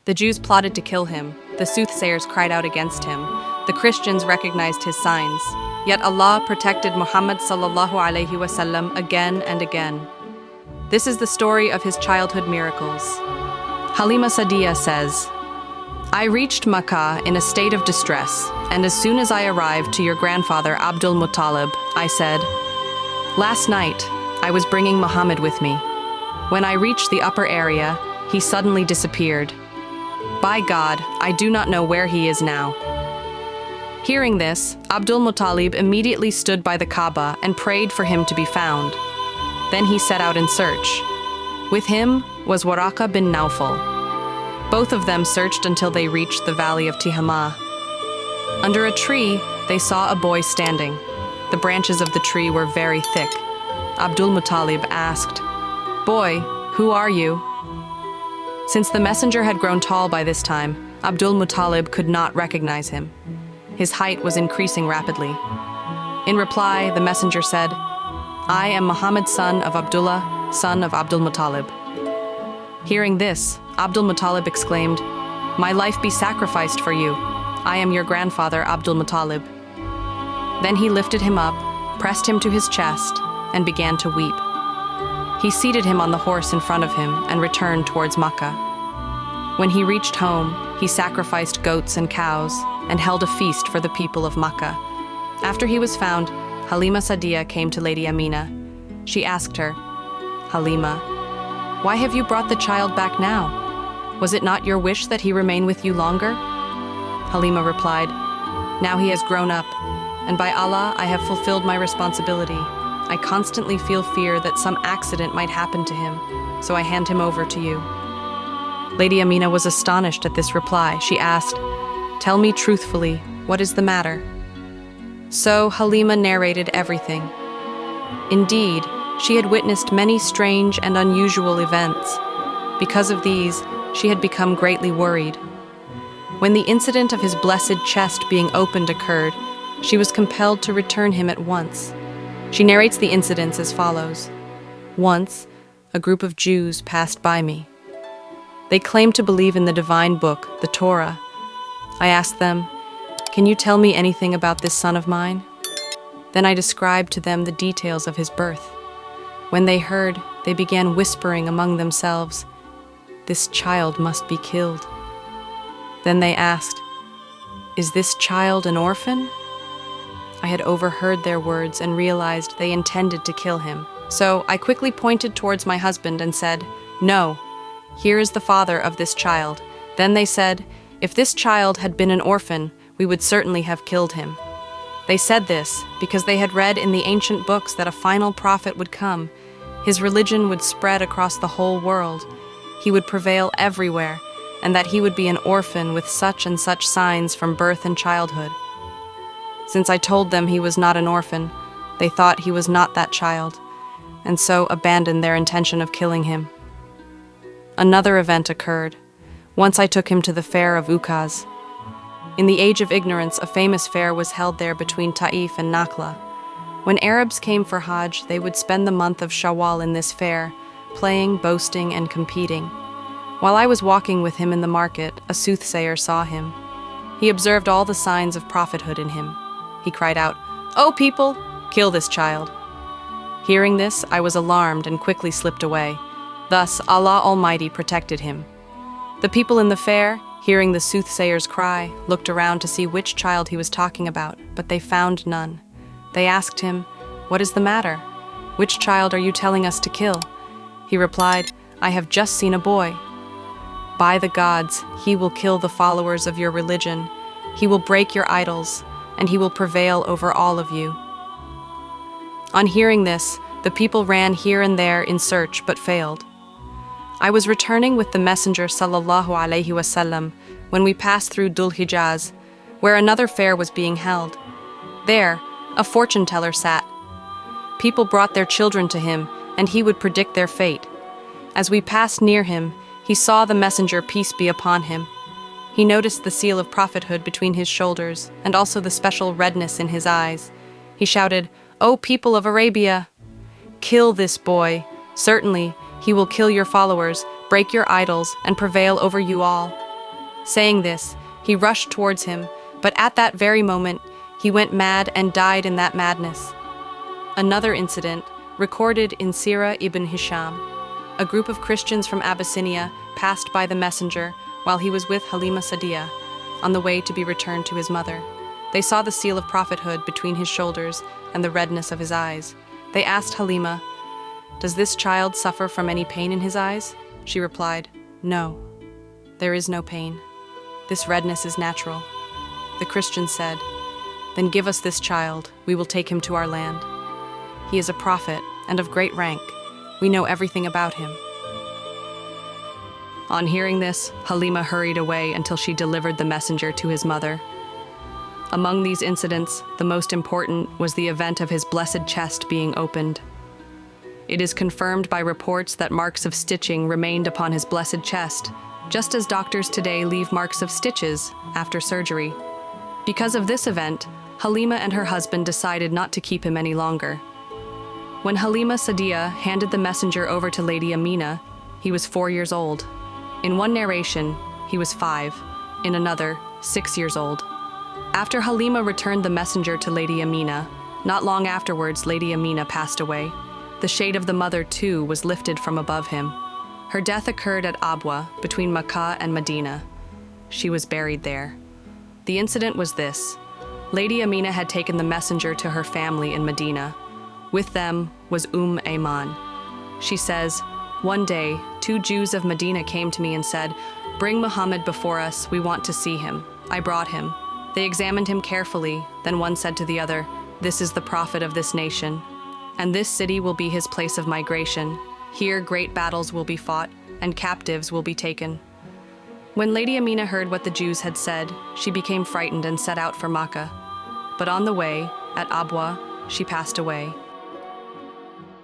The Jews plotted to kill him. The soothsayers cried out against him. The Christians recognized his signs. Yet Allah protected Muhammad sallallahu alaihi wasallam again and again. This is the story of his childhood miracles. Halima Sa'diya says, I reached Makkah in a state of distress, and as soon as I arrived to your grandfather Abdul Muttalib, I said, Last night, I was bringing Muhammad with me. When I reached the upper area, he suddenly disappeared. By God, I do not know where he is now. Hearing this, Abdul Muttalib immediately stood by the Kaaba and prayed for him to be found. Then he set out in search. With him was Waraka bin Nawfal. Both of them searched until they reached the valley of Tihama. Under a tree, they saw a boy standing. The branches of the tree were very thick. Abdul Muttalib asked, Boy, who are you? Since the messenger had grown tall by this time, Abdul Muttalib could not recognize him. His height was increasing rapidly. In reply, the messenger said, I am Muhammad, son of Abdullah, son of Abdul Muttalib. Hearing this, Abdul Muttalib exclaimed, My life be sacrificed for you. I am your grandfather, Abdul Muttalib. Then he lifted him up, pressed him to his chest, and began to weep. He seated him on the horse in front of him and returned towards Makkah. When he reached home, he sacrificed goats and cows and held a feast for the people of Makkah. After he was found, Halima Sa'diya came to Lady Amina. She asked her, Halima, why have you brought the child back now? Was it not your wish that he remain with you longer? Halima replied, Now he has grown up, and by Allah, I have fulfilled my responsibility. I constantly feel fear that some accident might happen to him, so I hand him over to you. Lady Amina was astonished at this reply. She asked, Tell me truthfully, what is the matter? So Halima narrated everything. Indeed, she had witnessed many strange and unusual events. Because of these, she had become greatly worried. When the incident of his blessed chest being opened occurred, she was compelled to return him at once. She narrates the incidents as follows. Once, a group of Jews passed by me. They claimed to believe in the divine book, the Torah. I asked them, Can you tell me anything about this son of mine? Then I described to them the details of his birth. When they heard, they began whispering among themselves, This child must be killed. Then they asked, Is this child an orphan? I had overheard their words and realized they intended to kill him. So I quickly pointed towards my husband and said, No, here is the father of this child. Then they said, If this child had been an orphan, we would certainly have killed him. They said this because they had read in the ancient books that a final prophet would come. His religion would spread across the whole world. He would prevail everywhere, and that he would be an orphan with such and such signs from birth and childhood. Since I told them he was not an orphan, they thought he was not that child, and so abandoned their intention of killing him. Another event occurred. Once I took him to the fair of Ukaz. In the age of ignorance, a famous fair was held there between Ta'if and Nakhla. When Arabs came for Hajj, they would spend the month of Shawwal in this fair, playing, boasting, and competing. While I was walking with him in the market, a soothsayer saw him. He observed all the signs of prophethood in him. He cried out, "O people, kill this child." Hearing this, I was alarmed and quickly slipped away. Thus, Allah Almighty protected him. The people in the fair, hearing the soothsayer's cry, looked around to see which child he was talking about, but they found none. They asked him, "What is the matter? Which child are you telling us to kill?" He replied, "I have just seen a boy. By the gods, he will kill the followers of your religion. He will break your idols, and he will prevail over all of you." On hearing this, the people ran here and there in search, but failed. I was returning with the Messenger sallallahu alaihi wasallam when we passed through Dhul Hijaz, where another fair was being held. There, a fortune teller sat. People brought their children to him, and he would predict their fate. As we passed near him, he saw the messenger, peace be upon him. He noticed the seal of prophethood between his shoulders, and also the special redness in his eyes. He shouted, "O people of Arabia! Kill this boy. Certainly, he will kill your followers, break your idols, and prevail over you all." Saying this, he rushed towards him, but at that very moment, he went mad and died in that madness. Another incident, recorded in Seerah ibn Hisham. A group of Christians from Abyssinia passed by the messenger while he was with Halima Sa'diyah, on the way to be returned to his mother. They saw the seal of prophethood between his shoulders and the redness of his eyes. They asked Halima, "Does this child suffer from any pain in his eyes?" She replied, "No, there is no pain. This redness is natural." The Christian said, "Then give us this child, we will take him to our land. He is a prophet and of great rank. We know everything about him." On hearing this, Halima hurried away until she delivered the messenger to his mother. Among these incidents, the most important was the event of his blessed chest being opened. It is confirmed by reports that marks of stitching remained upon his blessed chest, just as doctors today leave marks of stitches after surgery. Because of this event, Halima and her husband decided not to keep him any longer. When Halima Sa'diyah handed the messenger over to Lady Amina, he was 4 years old. In one narration, he was 5, in another, 6 years old. After Halima returned the messenger to Lady Amina, not long afterwards Lady Amina passed away. The shade of the mother, too, was lifted from above him. Her death occurred at Abwa, between Makkah and Medina. She was buried there. The incident was this. Lady Amina had taken the messenger to her family in Medina. With them was Ayman. She says, "One day, 2 Jews of Medina came to me and said, 'Bring Muhammad before us, we want to see him.' I brought him. They examined him carefully. Then one said to the other, 'This is the prophet of this nation, and this city will be his place of migration. Here great battles will be fought, and captives will be taken.' When Lady Amina heard what the Jews had said, she became frightened and set out for Makkah. But on the way, at Abwa, she passed away.